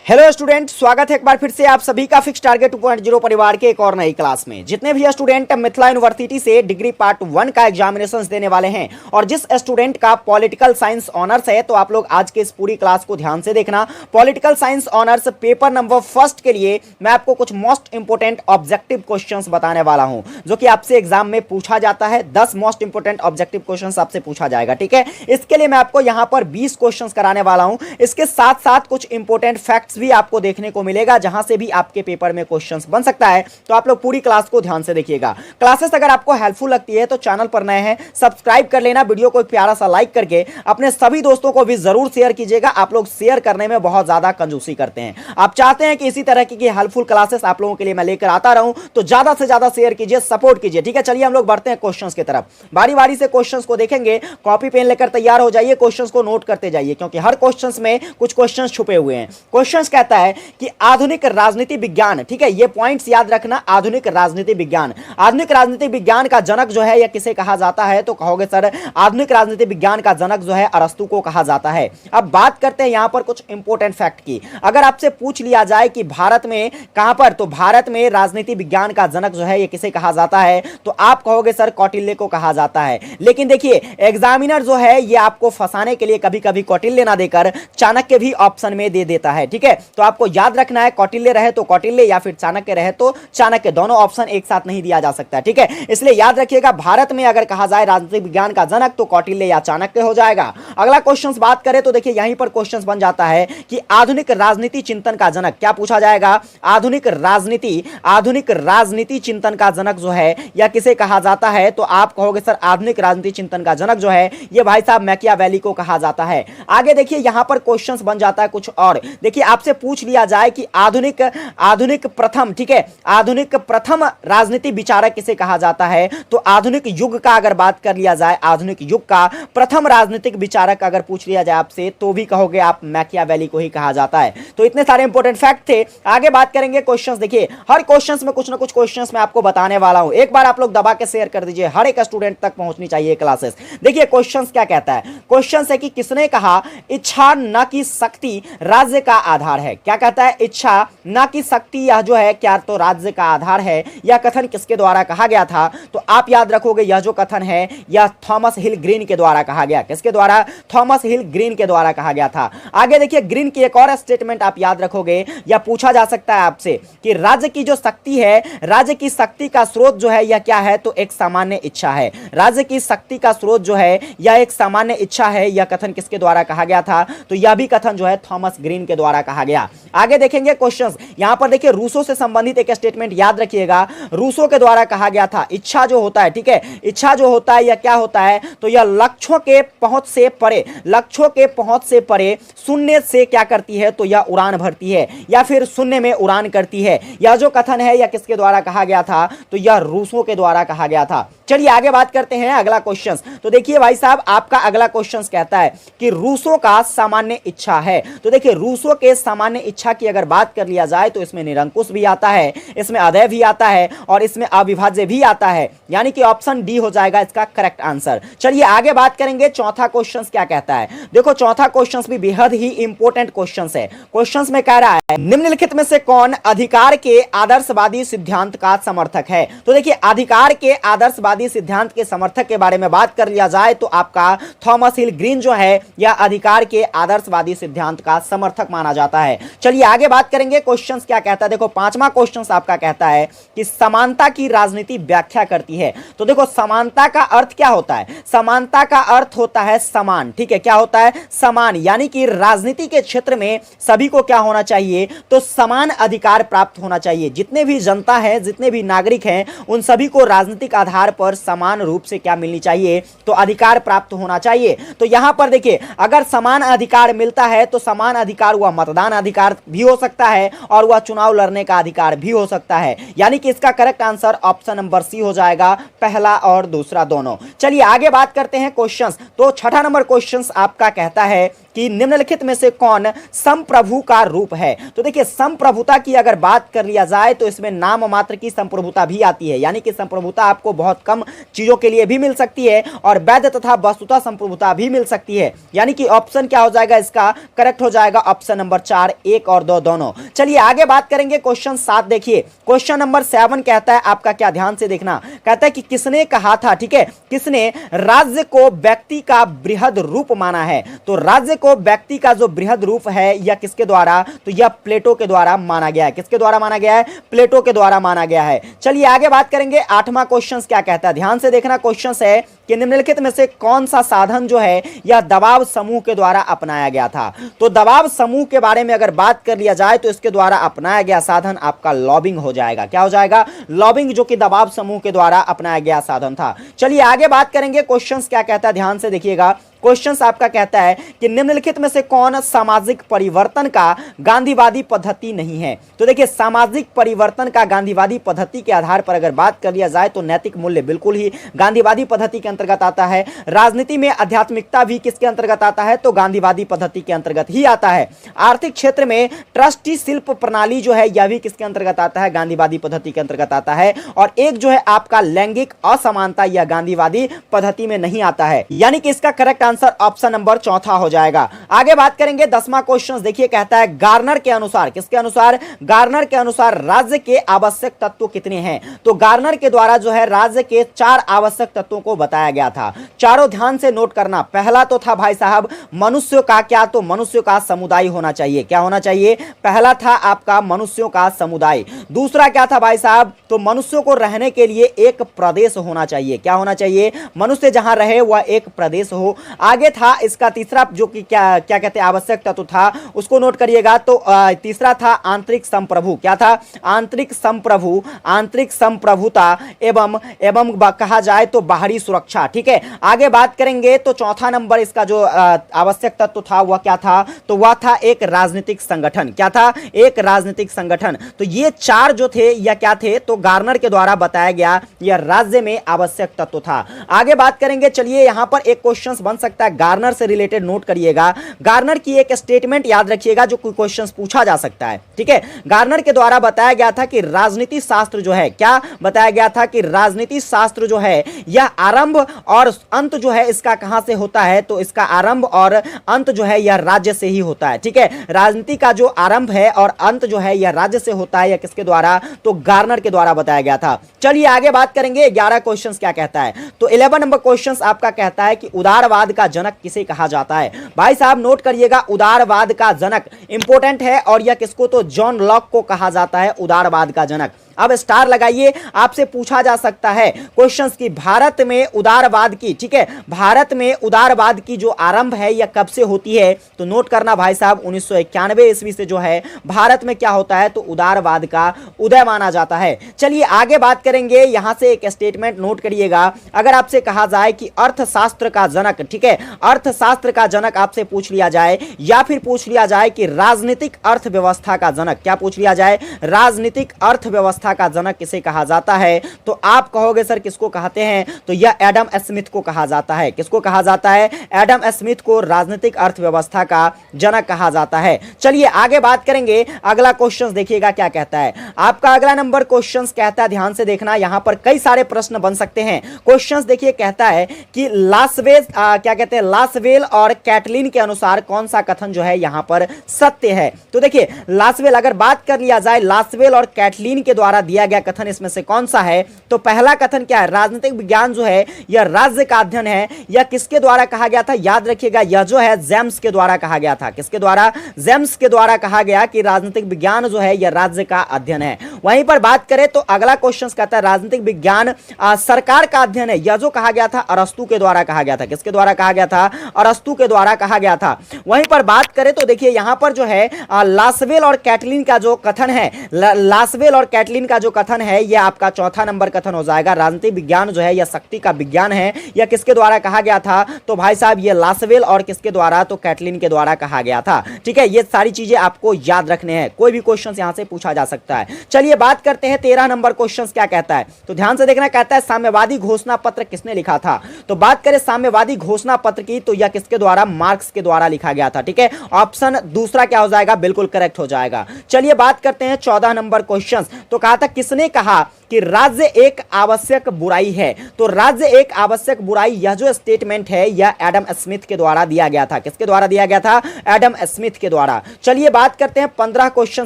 Hello student, स्वागत है एक बार फिर से आप सभी का फिक्स टारगेट 2.0 परिवार के एक और नई क्लास में। जितने भी स्टूडेंट मिथिला यूनिवर्सिटी से डिग्री पार्ट 1 का एग्जामिनेशंस देने वाले हैं और जिस स्टूडेंट का पॉलिटिकल साइंस ऑनर्स है, तो आप लोग आज के इस पूरी क्लास को ध्यान से देखना। Political science honours paper number first के लिए मैं आपको कुछ मोस्ट इंपोर्टेंट ऑब्जेक्टिव क्वेश्चन बताने वाला हूं, जो कि आपसे एग्जाम में पूछा जाता है। 10 मोस्ट इंपोर्टेंट ऑब्जेक्टिव क्वेश्चन आपसे पूछा जाएगा, ठीक है। इसके लिए मैं आपको यहां पर 20 क्वेश्चन कराने वाला हूं। इसके साथ साथ कुछ इंपोर्टेंट फैक्ट्स भी आपको देखने को मिलेगा, जहां से भी आपके पेपर में क्वेश्चंस बन सकता है। तो आप लोग पूरी क्लास को ध्यान से देखिएगा। क्लासेस अगर आपको हेल्पफुल लगती है तो चैनल पर नए हैं सब्सक्राइब कर लेना, वीडियो को एक प्यारा सा लाइक करके अपने सभी दोस्तों को भी जरूर शेयर कीजिएगा। आप लोग शेयर करने में बहुत ज्यादा कंजूसी करते हैं। आप चाहते हैं कि इसी तरह की हेल्पफुल क्लासेस आप लोगों के लिए मैं लेकर आता रहूं, तो ज्यादा से ज्यादा शेयर कीजिए, सपोर्ट कीजिए, ठीक है। चलिए हम लोग बढ़ते हैं क्वेश्चंस की तरफ। बारी बारी से क्वेश्चंस को देखेंगे। कॉपी पेन लेकर तैयार हो जाइए, क्वेश्चंस को नोट करते जाइए, क्योंकि हर क्वेश्चंस में कुछ क्वेश्चंस छुपे हुए हैं। क्वेश्चंस कहता है कि आधुनिक राजनीति विज्ञान, ठीक है, ये पॉइंट्स याद रखना। आधुनिक राजनीति विज्ञान, आधुनिक राजनीति विज्ञान का जनक जो है यह किसे कहा जाता है? तो कहोगे सर आधुनिक राजनीति विज्ञान का जनक जो है अरस्तु को कहा जाता है। अब बात करते हैं यहां पर कुछ इंपोर्टेंट फैक्ट की। अगर आपसे पूछ लिया जाए कि भारत में कहां पर, तो भारत में राजनीति विज्ञान का जनक जो है यह किसे कहा जाता है? तो आप कहोगे सर कौटिल्य को कहा जाता है। लेकिन देखिए एग्जामिनर जो है यह आपको फंसाने के लिए कभी कभी कौटिल्य ना देकर चाणक्य भी ऑप्शन में दे देता है, ठीक है। तो आपको याद रखना है, कौटिल्य रहे तो कौटिल्य या फिर चाणक्य रहे तो चाणक्य, दोनों ऑप्शन एक साथ नहीं दिया जा सकता, ठीक है। इसलिए याद रखिएगा, भारत में अगर कहा जाए राजनीतिक विज्ञान का जनक तो कौटिल्य या चाणक्य हो जाएगा। अगला क्वेश्चन बात करें तो देखिए यहीं पर क्वेश्चन बन जाता है कि आधुनिक राजनीति चिंतन का जनक क्या पूछा जाएगा? आधुनिक राजनीति चिंतन का जनक जो है या किसे कहा जाता है? तो आप कहोगे सर आधुनिक राजनीति चिंतन का जनक जो है ये भाई साहब मैकियावेली को कहा जाता है। आगे देखिए यहां पर क्वेश्चंस बन जाता है कुछ और। देखिए आपसे पूछ लिया जाए कि आधुनिक प्रथम, ठीक है, आधुनिक प्रथम राजनीति विचारक किसे कहा जाता है? तो आधुनिक युग का अगर बात कर लिया जाए, आधुनिक युग का प्रथम राजनीतिक विचारक अगर पूछ लिया जाए आपसे, तो भी कहोगे आप मैकियावेली को ही कहा जाता है। तो इतने सारे इंपॉर्टेंट फैक्ट थे। आगे बात करेंगे क्वेश्चंस। देखिए हर क्वेश्चंस में कुछ ना कुछ क्वेश्चंस मैं आपको बताने वाला हूं। एक बार आप लोग दबा के शेयर कर दीजिए, हर एक स्टूडेंट तक पहुंचनी चाहिए क्लासेस। देखिए क्वेश्चंस क्या कहता है? क्वेश्चंस है कि किसने कहा इच्छा न कि शक्ति राज्य का आधार है? क्या कहता है? इच्छा न कि शक्ति यह जो है क्या तो राज्य का आधार है। यह कथन किसके द्वारा कहा गया था? तो आप याद रखोगे यह जो कथन है यह थॉमस हिल ग्रीन के द्वारा कहा गया। किसके द्वारा? थॉमस हिल ग्रीन के द्वारा कहा गया था। आगे देखिए ग्रीन की एक और स्टेटमेंट आप याद रखोगे, या पूछा जा सकता है आपसे कि राज्य की जो शक्ति है, राज्य की शक्ति का स्रोत जो है यह क्या है? तो एक सामान्य इच्छा है। राज्य की शक्ति का स्रोत जो है यह एक सामान्य इच्छा है। यह कथन किसके द्वारा कहा गया था? तो यह भी कथन जो है थॉमस ग्रीन के द्वारा कहा गया। आगे देखेंगे क्वेश्चंस। यहां पर देखिए रूसों से संबंधित एक स्टेटमेंट याद रखिएगा, रूसों के द्वारा कहा गया था। इच्छा जो होता है, ठीक है, इच्छा जो होता है यह क्या होता है? तो यह लक्ष्यों के पहुंच से परे, लक्ष्यों के पहुंच से परे शून्य से क्या करती है? तो यह उड़ान भरती है या फिर शून्य में उड़ान करती है। यह जो कथन है यह किसके द्वारा कहा गया था? तो यह रूसों के द्वारा कहा गया था। चलिए आगे बात करते हैं अगला क्वेश्चन। तो देखिए भाई साहब आपका अगला क्वेश्चन कहता है कि रूसों का सामान्य इच्छा है। तो देखिए रूसों के सामान्य इच्छा की अगर बात कर लिया जाए तो इसमें निरंकुश भी आता है, इसमें अदैव भी आता है और इसमें अविभाज्य भी आता है, यानी कि ऑप्शन डी हो जाएगा इसका करेक्ट आंसर। चलिए आगे बात करेंगे चौथा क्वेश्चन क्या कहता है। देखो चौथा क्वेश्चन भी बेहद ही इंपॉर्टेंट क्वेश्चन है। क्वेश्चन में कह रहा है निम्नलिखित में से कौन अधिकार के आदर्शवादी सिद्धांत का समर्थक है? तो देखिए अधिकार के आदर्शवादी सिद्धांत के समर्थक के बारे में बात कर लिया जाए तो आपका थॉमस हिल ग्रीन जो है यह अधिकार के आदर्शवादी सिद्धांत का समर्थक माना जाता है। चलिए आगे बात करेंगे क्वेश्चन क्या कहता है। देखो पांचवा क्वेश्चन आपका कहता है कि समानता की राजनीति व्याख्या करती है। तो देखो समानता का अर्थ क्या होता है? समानता का अर्थ होता है समान, ठीक है। क्या होता है? समान, यानी कि राजनीति के क्षेत्र में सभी को क्या होना चाहिए? तो समान अधिकार प्राप्त होना चाहिए। जितने भी जनता है, जितने भी नागरिक हैं, उन सभी को राजनीतिक आधार पर समान रूप से क्या मिलनी चाहिए? तो अधिकार प्राप्त होना चाहिए। तो यहां पर देखिए अगर समान अधिकार मिलता है तो समान अधिकार हुआ मतदान अधिकार भी हो सकता है और वह चुनाव लड़ने का अधिकार भी हो सकता है, यानी कि इसका correct answer option number C हो जाएगा, पहला और दूसरा दोनों। चलिए आगे बात करते हैं क्वेश्चंस। तो छठा नंबर क्वेश्चंस आपका कहता है कि निम्नलिखित में से कौन संप्रभु का रूप है? तो देखिए संप्रभुता की अगर बात कर लिया जाए तो इसमें नाम मात्र की संप्रभुता भी आती है, यानी कि संप्रभुता आपको बहुत कम कम चीजों के लिए भी मिल सकती है और वैध तथा वस्तुतः संप्रभुता भी मिल सकती है। यानी कि ऑप्शन क्या हो जाएगा इसका, करेक्ट हो जाएगा ऑप्शन नंबर 4, 1 और 2 दोनों। चलिए आगे बात करेंगे क्वेश्चन 7 देखिए। क्वेश्चन नंबर 7 कहता है, आपका क्या ध्यान से देखना, कहता है कि किसने कहा था, ठीक है, किसने राज्य को व्यक्ति का बृहद रूप माना है। तो राज्य को व्यक्ति का जो बृहद रूप है यह किसके द्वारा, तो यह प्लेटो के द्वारा माना गया है। किसके द्वारा माना गया है, प्लेटो के द्वारा माना गया है। चलिए आगे बात करेंगे। 8वां क्वेश्चन क्या कहता है, ध्यान से देखना। क्वेश्चन है कि निम्नलिखित में से कौन सा साधन जो है यह दबाव समूह के द्वारा अपनाया गया था। तो दबाव समूह के बारे में अगर बात कर लिया जाए तो इसके द्वारा अपनाया गया साधन आपका लॉबिंग हो जाएगा। क्या हो जाएगा, लॉबिंग, जो कि दबाव समूह के द्वारा अपनाया गया साधन था। चलिए आगे बात करेंगे। क्वेश्चंस क्या कहता है, ध्यान से देखिएगा। क्वेश्चंस आपका कहता है कि निम्नलिखित में से कौन सामाजिक परिवर्तन का गांधीवादी पद्धति नहीं है। तो देखिए, सामाजिक परिवर्तन का गांधीवादी पद्धति के आधार पर अगर बात कर लिया जाए तो नैतिक मूल्य बिल्कुल ही गांधीवादी पद्धति के अंतर्गत आता है। राजनीति में आध्यात्मिकता भी किसके अंतर्गत आता है, तो गांधीवादी पद्धति के अंतर्गत ही आता है। आर्थिक क्षेत्र में ट्रस्टी शिल्प प्रणाली जो है यह भी किसके अंतर्गत आता है, गांधीवादी पद्धति के अंतर्गत आता है। और एक जो है आपका लैंगिक असमानता, यह गांधीवादी पद्धति में नहीं आता है। यानी कि इसका करेक्ट आंसर ऑप्शन नंबर 4 हो जाएगा। आगे बात करेंगे 10वां क्वेश्चन देखिए, कहता है गार्नर के अनुसार, किसके अनुसार, गार्नर के अनुसार राज्य के आवश्यक तत्व कितने हैं। तो गार्नर के द्वारा जो है राज्य के 4 आवश्यक तत्वों को बताया गया था। चारों ध्यान से नोट करना। पहला तो था भाई साहब मनुष्यों का क्या, तो मनुष्यों का समुदाय होना चाहिए। क्या होना चाहिए, पहला था आपका मनुष्यों का समुदाय। दूसरा क्या था भाई साहब, तो मनुष्यों को रहने के लिए एक प्रदेश होना चाहिए। क्या होना चाहिए, मनुष्य जहां रहे वह एक प्रदेश हो। आगे था इसका तीसरा जो कि क्या क्या कहते हैं आवश्यक तत्व था, उसको नोट करिएगा। तो तीसरा था आंतरिक संप्रभु। क्या था, आंतरिक संप्रभु, आंतरिक संप्रभुता एवं कहा जाए तो बाहरी सुरक्षा। ठीक है, आगे बात करेंगे तो चौथा नंबर इसका जो आवश्यक तत्व था वह क्या था, तो वह था एक राजनीतिक संगठन। क्या था, एक राजनीतिक संगठन। तो ये 4 जो थे या क्या थे, तो गार्नर के द्वारा बताया गया यह राज्य में आवश्यक तत्व था। आगे बात करेंगे। चलिए यहां पर एक क्वेश्चन बन सकता है गार्नर से रिलेटेड, नोट करिएगा। गार्नर की एक स्टेटमेंट याद रखिएगा जो कोई क्वेश्चन पूछा जा सकता है। ठीक है, गार्नर के द्वारा बताया गया था कि राजनीति शास्त्र जो है, क्या बताया गया था कि राजनीति शास्त्र जो है यह आरंभ और अंत जो है इसका कहां से होता है, तो इसका आरंभ और अंत जो है यह राज्य से ही होता है। ठीक है, राजनीति का जो आरंभ है और अंत जो है यह राज्य से होता है, या किसके द्वारा, तो गार्नर के द्वारा बताया गया था। चलिए आगे बात करेंगे। 11 क्वेश्चंस क्या कहता है, तो 11 नंबर क्वेश्चंस आपका कहता है कि उदारवाद का जनक किसे कहा जाता है। भाई साहब नोट करिएगा, उदारवाद का जनक इंपॉर्टेंट है और यह किसको, तो जॉन लॉक को कहा जाता है उदारवाद का जनक। अब स्टार लगाइए, आपसे पूछा जा सकता है क्वेश्चंस की भारत में उदारवाद की, ठीक है, भारत में उदारवाद की जो आरंभ है यह कब से होती है, तो नोट करना भाई साहब 1991 ईस्वी से जो है भारत में क्या होता है, तो उदारवाद का उदय माना जाता है। चलिए आगे बात करेंगे। यहां से एक स्टेटमेंट नोट करिएगा। अगर आपसे कहा जाए कि अर्थशास्त्र का जनक, ठीक है, अर्थशास्त्र का जनक आपसे पूछ लिया जाए, या फिर पूछ लिया जाए कि राजनीतिक अर्थव्यवस्था का जनक, क्या पूछ लिया जाए, राजनीतिक अर्थव्यवस्था का जनक किसे कहा जाता है, तो आप कहोगे सर किसको कहते हैं, तो यह एडम स्मिथ को कहा जाता है। किसको कहा जाता है, एडम स्मिथ को राजनीतिक अर्थव्यवस्था का जनक कहा जाता है। चलिए आगे बात करेंगे। अगला क्वेश्चन देखिएगा क्या कहता है। आपका अगला नंबर क्वेश्चन कहता है, ध्यान से देखना, यहां पर कई सारे प्रश्न बन सकते हैं। क्वेश्चन देखिए, कहता है कि लासवेल क्या कहते हैं, लासवेल और कैटलिन के अनुसार कौन सा कथन जो है यहां पर सत्य है। तो देखिए लासवेल, अगर बात कर लिया जाए लासवेल और कैटलिन के द्वारा दिया गया कथन इसमें से कौन सा है, तो पहला कथन क्या है, राजनीतिक विज्ञान जो है यह राज्य का अध्ययन है। यह किसके द्वारा कहा गया था, याद रखिएगा, यह जो है जेम्स के द्वारा कहा गया था। किसके द्वारा, जेम्स के द्वारा कहा गया कि राजनीतिक विज्ञान जो है यह राज्य का अध्ययन है। वहीं पर बात करें तो अगला क्वेश्चन कहता है राजनीतिक विज्ञान सरकार का अध्ययन है। यह जो कहा गया था अरस्तु के द्वारा कहा गया था। किसके द्वारा कहा गया था, अरस्तु के द्वारा कहा गया था। वहीं पर बात करें तो देखिए यहां पर जो है लासवेल और कैटलिन का जो कथन है, लासवेल और कैटलिन का जो कथन है यह आपका चौथा नंबर कथन हो जाएगा। राजनीतिक विज्ञान जो है यह शक्ति का विज्ञान है। यह किसके द्वारा कहा गया था, तो भाई साहब ये लासवेल और किसके द्वारा, तो कैटलिन के द्वारा कहा गया था। ठीक है, ये सारी चीजें आपको याद रखने हैं, कोई भी क्वेश्चन यहां से पूछा जा सकता है। चलिए बात करते हैं 13 नंबर क्वेश्चन क्या कहता है, तो ध्यान से देखना। कहता है साम्यवादी घोषणा पत्र किसने लिखा था। तो बात करें साम्यवादी घोषणा पत्र की, तो यह किसके द्वारा, मार्क्स के द्वारा लिखा गया था। ठीक है, ऑप्शन दूसरा क्या हो जाएगा, बिल्कुल करेक्ट हो जाएगा। चलिए बात करते हैं 14 नंबर क्वेश्चन। तो कहा था किसने कहा कि राज्य एक आवश्यक बुराई है। तो राज्य एक आवश्यक बुराई, यह जो स्टेटमेंट है यह एडम स्मिथ के द्वारा दिया गया था। किसके द्वारा दिया गया था? एडम स्मिथ के द्वारा। चलिए बात करते हैं 15 क्वेश्चन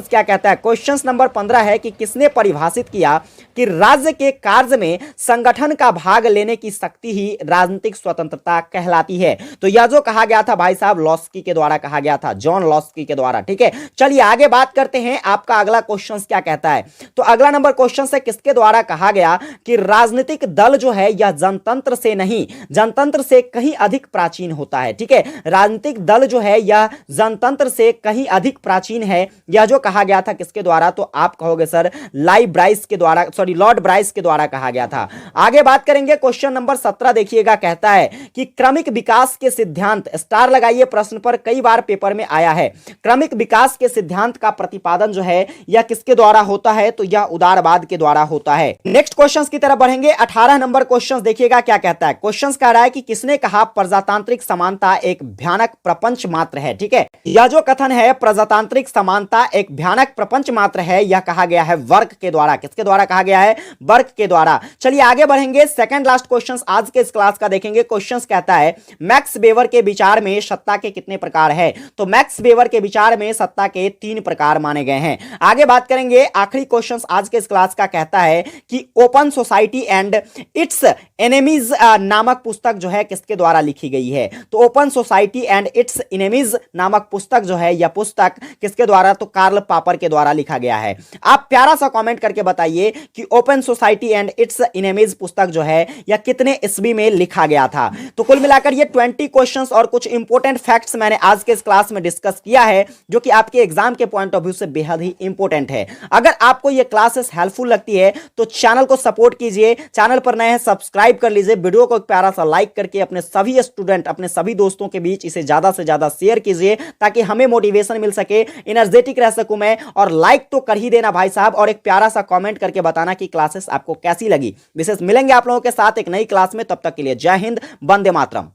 क्या कहता है। क्वेश्चन नंबर 15 है कि किसने परिभाषित किया कि राज्य के कार्य में संगठन का भाग लेने की शक्ति ही राजनीतिक स्वतंत्रता कहलाती है। तो यह जो कहा गया था भाई साहब लॉस्की के द्वारा कहा गया था, जॉन लॉस्की के द्वारा। ठीक है, चलिए आगे बात करते हैं। आपका अगला क्वेश्चन क्या कहता है? तो अगला नंबर क्वेश्चन है किसके द्वारा कहा गया कि राजनीतिक दल जो है यह जनतंत्र से नहीं, जनतंत्र से कहीं अधिक प्राचीन होता है। ठीक है, राजनीतिक दल जो है यह जनतंत्र से कहीं अधिक प्राचीन है। यह जो कहा गया था किसके द्वारा? तो आप कहोगे सर ब्राइस के द्वारा, सॉरी लॉर्ड ब्राइस के द्वारा कहा गया था। आगे बात करेंगे क्वेश्चन नंबर 17 देखिएगा, कहता है कि क्रमिक विकास के सिद्धांत, स्टार लगाइए प्रश्न पर, कई बार पेपर में आया है। क्रमिक विकास के सिद्धांत का प्रतिपादन जो है यह किसके द्वारा होता है? तो यह उदारवाद के द्वारा होता है। नेक्स्ट क्वेश्चंस की तरफ बढ़ेंगे। 18 नंबर क्वेश्चन देखिएगा क्या कहता है। क्वेश्चंस कह रहा है कि किसने कहा प्रजातांत्रिक समानता एक भयानक प्रपंच मात्र है। ठीक है, यह जो कथन है प्रजातांत्रिक समानता एक भयानक प्रपंच मात्र है, यह कहा गया है वर्क के द्वारा। किसके द्वारा कहा गया है? वर्क के द्वारा। चलिए आगे बढ़ेंगे। सेकंड लास्ट क्वेश्चन आज के इस क्लास का देखेंगे। क्वेश्चन कहता है मैक्स वेबर के विचार में सत्ता के कितने प्रकार है? तो मैक्स वेबर के विचार में सत्ता के 3 प्रकार माने गए हैं। आगे बात करेंगे। आखिरी क्वेश्चन आज के इस क्लास का कहता है कि open society and it's enemies नामक पुस्तक जो है किसके द्वारा लिखी गई है? तो open society and it's enemies नामक पुस्तक जो है यह पुस्तक किसके द्वारा? तो कार्ल पॉपर के द्वारा लिखा गया है। आप प्यारा सा कमेंट करके बताइए कि open society and it's enemies पुस्तक जो है यह कितने ईस्वी में लिखा गया था। तो कुल मिलाकर ये 20 क्वेश्चंस और कुछ इंपॉर्टेंट फैक्ट्स मैंने आज के इस क्लास में डिस्कस किया है, जो कि आपके एग्जाम के पॉइंट ऑफ व्यू से बेहद ही इंपॉर्टेंट है। अगर आपको ये क्लासेस हेल्पफुल लगती है तो चैनल को सपोर्ट कीजिए, चैनल पर नए हैं सब्सक्राइब कर लीजिए, वीडियो को एक प्यारा सा लाइक करके अपने सभी स्टूडेंट, अपने सभी दोस्तों के बीच इसे ज्यादा से ज्यादा शेयर कीजिए, ताकि हमें मोटिवेशन मिल सके, एनर्जेटिक रह सकूं मैं। और लाइक तो कर ही देना भाई साहब, और एक प्यारा सा कमेंट करके बताना कि क्लासेस आपको कैसी लगी। विशेष मिलेंगे आप लोगों के साथ एक नई क्लास में, तब तक के लिए जय हिंद, वंदे मातरम।